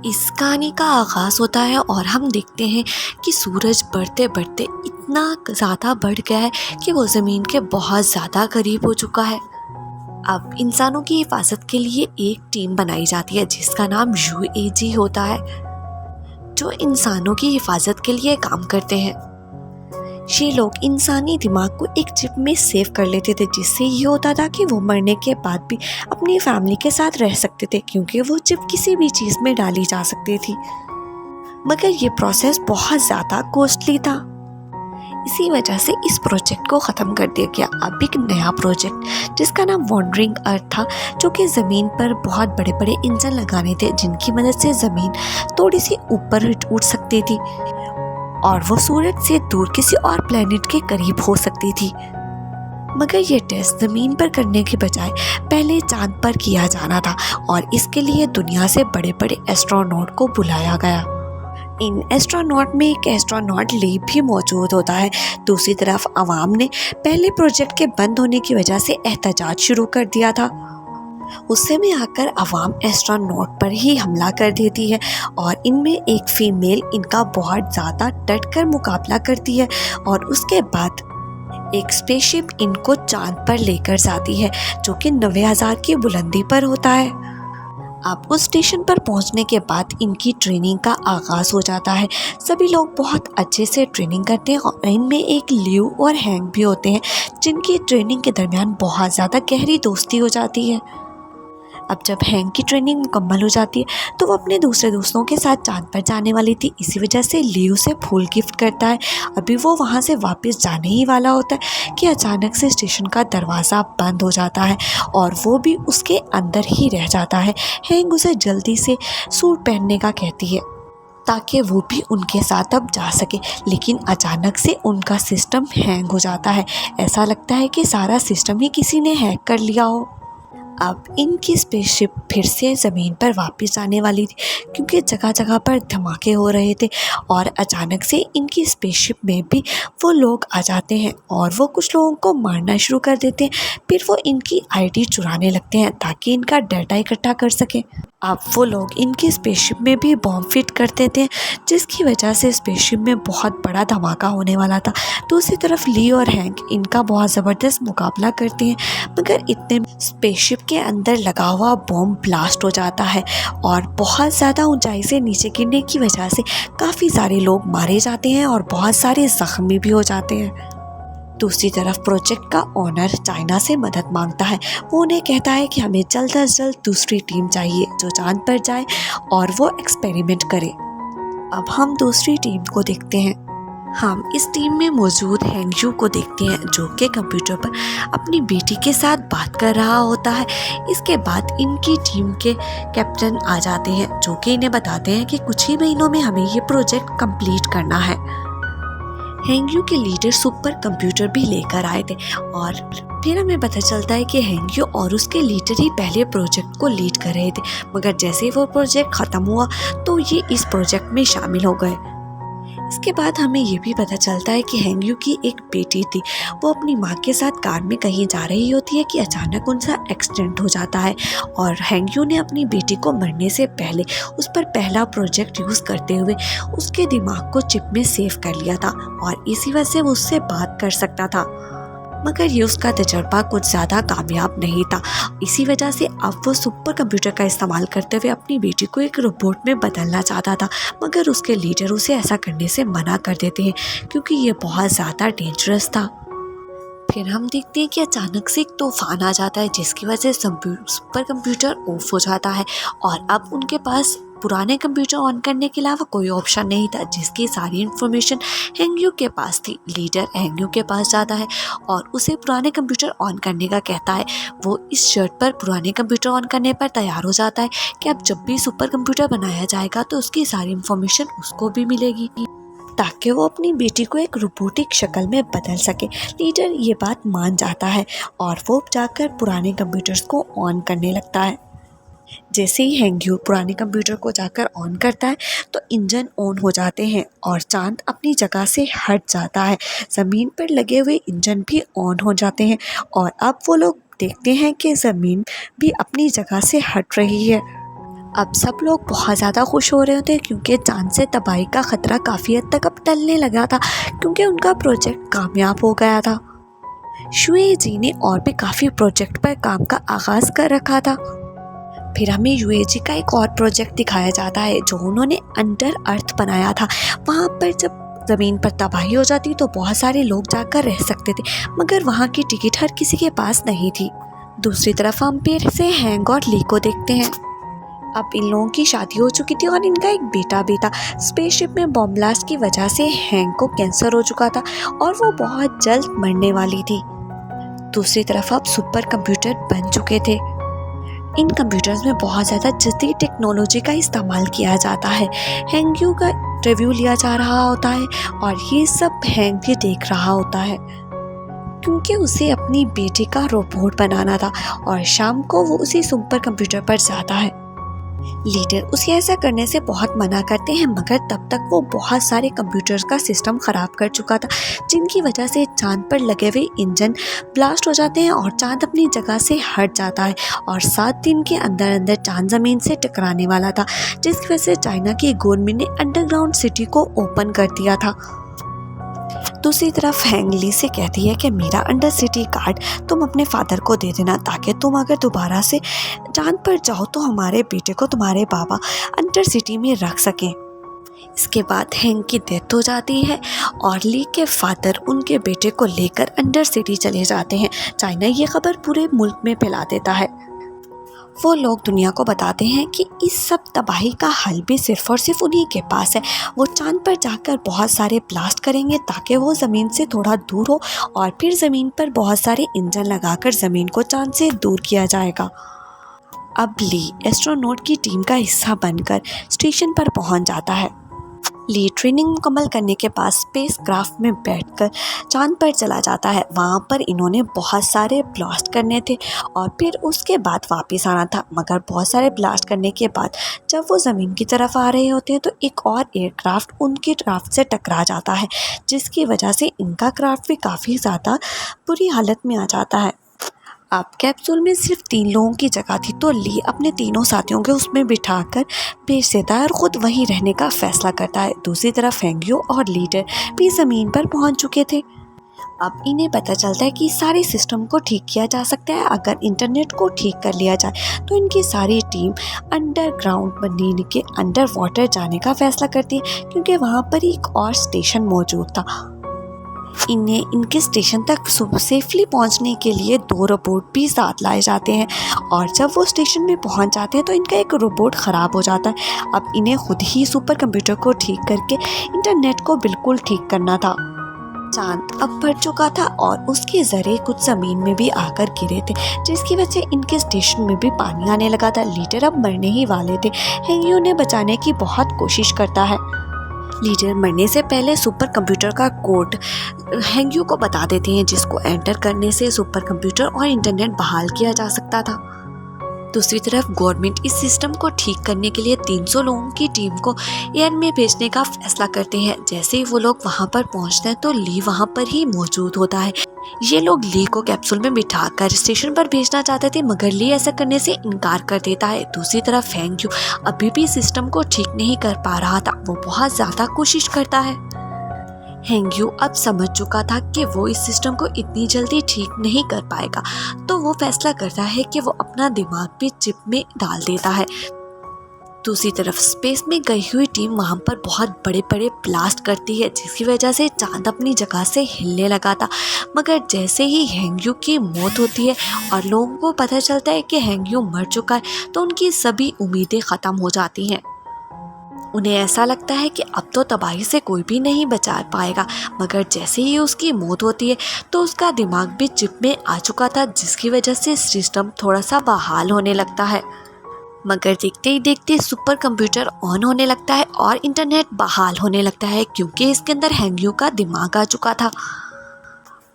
इस कहानी का आगाज़ होता है और हम देखते हैं कि सूरज बढ़ते बढ़ते इतना ज़्यादा बढ़ गया है कि वो ज़मीन के बहुत ज़्यादा करीब हो चुका है। अब इंसानों की हिफाजत के लिए एक टीम बनाई जाती है जिसका नाम यूएजी होता है, जो इंसानों की हिफाजत के लिए काम करते हैं। ये लोग इंसानी दिमाग को एक चिप में सेव कर लेते थे, जिससे ये होता था कि वो मरने के बाद भी अपनी फैमिली के साथ रह सकते थे, क्योंकि वो चिप किसी भी चीज़ में डाली जा सकती थी। मगर ये प्रोसेस बहुत ज़्यादा कॉस्टली था। इसी वजह से इस प्रोजेक्ट को ख़त्म कर दिया गया। अब एक नया प्रोजेक्ट जिसका नाम वॉन्डरिंग अर्थ था, जो कि ज़मीन पर बहुत बड़े बड़े इंजन लगाने थे, जिनकी मदद से ज़मीन थोड़ी सी ऊपर उठ सकती थी और वो सूरज से दूर किसी और प्लेनेट के करीब हो सकती थी। मगर ये टेस्ट ज़मीन पर करने के बजाय पहले चांद पर किया जाना था और इसके लिए दुनिया से बड़े बड़े एस्ट्रोनॉट को बुलाया गया। इन एस्ट्रोनॉट में एक एस्ट्रोनॉट लैब भी मौजूद होता है। दूसरी तरफ अवाम ने पहले प्रोजेक्ट के बंद होने की वजह से एहतजाज शुरू कर दिया था। उससे में आकर अवाम एस्ट्रोनॉट पर ही हमला कर देती है और इनमें एक फीमेल इनका बहुत ज़्यादा डट कर मुकाबला करती है और उसके बाद एक स्पेसशिप इनको चांद पर लेकर जाती है, जो कि 90,000 की बुलंदी पर होता है। अब उस स्टेशन पर पहुंचने के बाद इनकी ट्रेनिंग का आगाज़ हो जाता है। सभी लोग बहुत अच्छे से ट्रेनिंग करते हैं और इनमें एक लियो और हैंक भी होते हैं, जिनकी ट्रेनिंग के दरमियान बहुत ज़्यादा गहरी दोस्ती हो जाती है। अब जब हैंक की ट्रेनिंग मुकम्मल हो जाती है तो वो अपने दूसरे दोस्तों के साथ चांद पर जाने वाली थी। इसी वजह से लियो से फूल गिफ्ट करता है। अभी वो वहाँ से वापस जाने ही वाला होता है कि अचानक से स्टेशन का दरवाज़ा बंद हो जाता है और वो भी उसके अंदर ही रह जाता है। हैंक उसे जल्दी से सूट पहनने का कहती है ताकि वो भी उनके साथ अब जा सके, लेकिन अचानक से उनका सिस्टम हैंग हो जाता है। ऐसा लगता है कि सारा सिस्टम ही किसी ने हैक कर लिया हो। अब इनकी स्पेसशिप फिर से ज़मीन पर वापस आने वाली थी, क्योंकि जगह जगह पर धमाके हो रहे थे और अचानक से इनकी स्पेसशिप में भी वो लोग आ जाते हैं और वो कुछ लोगों को मारना शुरू कर देते हैं। फिर वो इनकी आईडी चुराने लगते हैं ताकि इनका डाटा इकट्ठा कर सकें। अब वो लोग इनकी स्पेसशिप में भी बॉम्ब फिट करते थे, जिसकी वजह से स्पेसशिप में बहुत बड़ा धमाका होने वाला था। दूसरी तरफ ली और हैंक इनका बहुत ज़बरदस्त मुकाबला करते हैं, मगर इतने स्पेसशिप के अंदर लगा हुआ बॉम्ब ब्लास्ट हो जाता है और बहुत ज़्यादा ऊंचाई से नीचे गिरने की वजह से काफ़ी सारे लोग मारे जाते हैं और बहुत सारे ज़ख्मी भी हो जाते हैं। दूसरी तरफ प्रोजेक्ट का ओनर चाइना से मदद मांगता है। वो उन्हें कहता है कि हमें जल्द अज जल्द दूसरी टीम चाहिए जो चांद पर जाए और वो एक्सपेरिमेंट करे। अब हम दूसरी टीम को देखते हैं। हम इस टीम में मौजूद हैंगयू को देखते हैं, जो कि कंप्यूटर पर अपनी बेटी के साथ बात कर रहा होता है। इसके बाद इनकी टीम के कैप्टन आ जाते हैं, जो कि इन्हें बताते हैं कि कुछ ही महीनों में हमें ये प्रोजेक्ट कंप्लीट करना है। हैंगयू के लीडर सुपर कंप्यूटर भी लेकर आए थे और फिर हमें पता चलता है कि हैंगयू और उसके लीडर ही पहले प्रोजेक्ट को लीड कर रहे थे, मगर जैसे ही वो प्रोजेक्ट ख़त्म हुआ तो ये इस प्रोजेक्ट में शामिल हो गए। इसके बाद हमें ये भी पता चलता है कि हैंगयू की एक बेटी थी। वो अपनी माँ के साथ कार में कहीं जा रही होती है कि अचानक उनका एक्सीडेंट हो जाता है और हैंगयू ने अपनी बेटी को मरने से पहले उस पर पहला प्रोजेक्ट यूज़ करते हुए उसके दिमाग को चिप में सेव कर लिया था और इसी वजह से वो उससे बात कर सकता था। मगर ये उसका तजर्बा कुछ ज़्यादा कामयाब नहीं था। इसी वजह से अब वो सुपर कंप्यूटर का इस्तेमाल करते हुए अपनी बेटी को एक रोबोट में बदलना चाहता था, मगर उसके लीडर उसे ऐसा करने से मना कर देते हैं क्योंकि ये बहुत ज़्यादा डेंजरस था। फिर हम देखते हैं कि अचानक से एक तूफान आ जाता है, जिसकी वजह से सुपर कंप्यूटर ऑफ हो जाता है और अब उनके पास पुराने कंप्यूटर ऑन करने के अलावा कोई ऑप्शन नहीं था, जिसकी सारी इन्फॉर्मेशन हैंगयू के पास थी। लीडर हैंगयू के पास जाता है और उसे पुराने कंप्यूटर ऑन करने का कहता है। वो इस शर्त पर पुराने कंप्यूटर ऑन करने पर तैयार हो जाता है कि अब जब भी सुपर कंप्यूटर बनाया जाएगा तो उसकी सारी इन्फॉर्मेशन उसको भी मिलेगी, ताकि वो अपनी बेटी को एक रोबोटिक शक्ल में बदल सके। लीडर ये बात मान जाता है और वो जाकर पुराने कंप्यूटर्स को ऑन करने लगता है। जैसे ही हैंगयू पुराने कंप्यूटर को जाकर ऑन करता है तो इंजन ऑन हो जाते हैं और चांद अपनी जगह से हट जाता है। ज़मीन पर लगे हुए इंजन भी ऑन हो जाते हैं और अब वो लोग देखते हैं कि ज़मीन भी अपनी जगह से हट रही है। अब सब लोग बहुत ज़्यादा खुश हो रहे होते क्योंकि चांद से तबाही का ख़तरा काफ़ी हद तक अब टलने लगा था, क्योंकि उनका प्रोजेक्ट कामयाब हो गया था। शुए जी ने और भी काफ़ी प्रोजेक्ट पर काम का आगाज़ कर रखा था। फिर हमें यूएजी का एक और प्रोजेक्ट दिखाया जाता है जो उन्होंने अंडर अर्थ बनाया था। वहाँ पर जब ज़मीन पर तबाही हो जाती तो बहुत सारे लोग जाकर रह सकते थे, मगर वहाँ की टिकट हर किसी के पास नहीं थी। दूसरी तरफ हम फिर से हैंग और ली को देखते हैं। अब इन लोगों की शादी हो चुकी थी और इनका एक बेटा भी था। स्पेसशिप में बॉम्ब ब्लास्ट की वजह से हैंग को कैंसर हो चुका था और वो बहुत जल्द मरने वाली थी। दूसरी तरफ अब सुपर कंप्यूटर बन चुके थे। इन कंप्यूटर्स में बहुत ज़्यादा जदीद टेक्नोलॉजी का इस्तेमाल किया जाता है। हैंग्यू का रिव्यू लिया जा रहा होता है और ये सब हैंग भी देख रहा होता है, क्योंकि उसे अपनी बेटी का रोबोट बनाना था और शाम को वो उसी सुपर कंप्यूटर पर जाता है। लीडर उसे ऐसा करने से बहुत मना करते हैं, मगर तब तक वो बहुत सारे कंप्यूटर्स का सिस्टम ख़राब कर चुका था, जिनकी वजह से चांद पर लगे हुए इंजन ब्लास्ट हो जाते हैं और चांद अपनी जगह से हट जाता है और 7 दिन के अंदर अंदर चांद ज़मीन से टकराने वाला था, जिसकी वजह से चाइना की गवर्नमेंट ने अंडरग्राउंड सिटी को ओपन कर दिया था। दूसरी तरफ हैंग ली से कहती है कि मेरा अंडर सिटी कार्ड तुम अपने फादर को दे देना, ताकि तुम अगर दोबारा से चांद पर जाओ तो हमारे बेटे को तुम्हारे बाबा अंडर सिटी में रख सकें। इसके बाद हैंग की डेथ हो जाती है और ली के फादर उनके बेटे को लेकर अंडर सिटी चले जाते हैं। चाइना ये खबर पूरे मुल्क में फैला देता है। वो लोग दुनिया को बताते हैं कि इस सब तबाही का हल भी सिर्फ और सिर्फ उन्हीं के पास है। वो चांद पर जाकर बहुत सारे ब्लास्ट करेंगे ताकि वो ज़मीन से थोड़ा दूर हो और फिर ज़मीन पर बहुत सारे इंजन लगाकर ज़मीन को चांद से दूर किया जाएगा। अब ली एस्ट्रोनॉट की टीम का हिस्सा बनकर स्टेशन पर पहुंच जाता है। ली ट्रेनिंग मुकम्मल करने के बाद स्पेस क्राफ्ट में बैठकर चांद पर चला जाता है। वहाँ पर इन्होंने बहुत सारे ब्लास्ट करने थे और फिर उसके बाद वापस आना था, मगर बहुत सारे ब्लास्ट करने के बाद जब वो ज़मीन की तरफ आ रहे होते हैं तो एक और एयरक्राफ्ट उनके क्राफ्ट से टकरा जाता है, जिसकी वजह से इनका क्राफ्ट भी काफ़ी ज़्यादा बुरी हालत में आ जाता है। अब कैप्सूल में सिर्फ 3 लोगों की जगह थी, तो ली अपने तीनों साथियों को उसमें बिठाकर भेज देता है और ख़ुद वहीं रहने का फैसला करता है। दूसरी तरफ हैंग्यू और लीडर भी ज़मीन पर पहुंच चुके थे। अब इन्हें पता चलता है कि सारे सिस्टम को ठीक किया जा सकता है अगर इंटरनेट को ठीक कर लिया जाए। तो इनकी सारी टीम अंडरग्राउंड बनीन के अंडर वाटर जाने का फैसला करती है, क्योंकि वहाँ पर एक और स्टेशन मौजूद था। इन्हें इनके स्टेशन तक सेफली पहुंचने के लिए 2 रोबोट भी साथ लाए जाते हैं और जब वो स्टेशन में पहुंच जाते हैं तो इनका एक रोबोट ख़राब हो जाता है। अब इन्हें खुद ही सुपर कंप्यूटर को ठीक करके इंटरनेट को बिल्कुल ठीक करना था। चांद अब बढ़ चुका था और उसके ज़रिए कुछ ज़मीन में भी आकर गिरे थे, जिसकी वजह से इनके स्टेशन में भी पानी आने लगा था। लीडर अब मरने ही वाले थे। हैंग्यू ने बचाने की बहुत कोशिश करता है। लीडर मरने से पहले सुपर कंप्यूटर का कोड हैंग्यू को बता देते हैं, जिसको एंटर करने से सुपर कंप्यूटर और इंटरनेट बहाल किया जा सकता था। दूसरी तरफ गवर्नमेंट इस सिस्टम को ठीक करने के लिए 300 लोगों की टीम को एयर में भेजने का फैसला करते हैं। जैसे ही वो लोग वहां पर पहुंचते हैं तो ली वहां पर ही मौजूद होता है। ये लोग ली को कैप्सूल में बिठाकर स्टेशन पर भेजना चाहते थे, मगर ली ऐसा करने से इनकार कर देता है। दूसरी तरफ हैंग्यू अभी भी सिस्टम को ठीक नहीं कर पा रहा था। वो बहुत ज़्यादा कोशिश करता है। हैंग्यू अब समझ चुका था कि वो इस सिस्टम को इतनी जल्दी ठीक नहीं कर पाएगा, तो वो फैसला करता है कि वो अपना दिमाग भी चिप में डाल देता है। दूसरी तरफ स्पेस में गई हुई टीम वहाँ पर बहुत बड़े बड़े ब्लास्ट करती है, जिसकी वजह से चांद अपनी जगह से हिलने लगा था। मगर जैसे ही हैंग्यू की मौत होती है और लोगों को पता चलता है कि हैंग्यू मर चुका है, तो उनकी सभी उम्मीदें ख़त्म हो जाती हैं। उन्हें ऐसा लगता है कि अब तो तबाही से कोई भी नहीं बचा पाएगा, मगर जैसे ही उसकी मौत होती है तो उसका दिमाग भी चिप में आ चुका था, जिसकी वजह से सिस्टम थोड़ा सा बहाल होने लगता है। मगर देखते ही देखते सुपर कंप्यूटर ऑन होने लगता है और इंटरनेट बहाल होने लगता है, क्योंकि इसके अंदर हैंग्यू का दिमाग आ चुका था।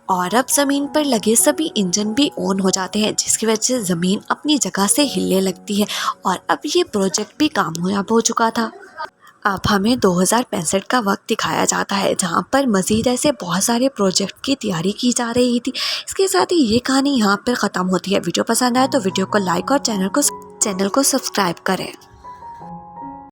और अब ज़मीन पर लगे सभी इंजन भी ऑन हो जाते हैं, जिसकी वजह से ज़मीन अपनी जगह से हिलने लगती है और अब ये प्रोजेक्ट भी कामयाब हो चुका था। अब हमें 2065 का वक्त दिखाया जाता है, जहां पर मज़ीद ऐसे बहुत सारे प्रोजेक्ट की तैयारी की जा रही थी। इसके साथ ही ये कहानी यहाँ पर ख़त्म होती है। वीडियो पसंद आए तो वीडियो को लाइक और चैनल को सब्सक्राइब करें।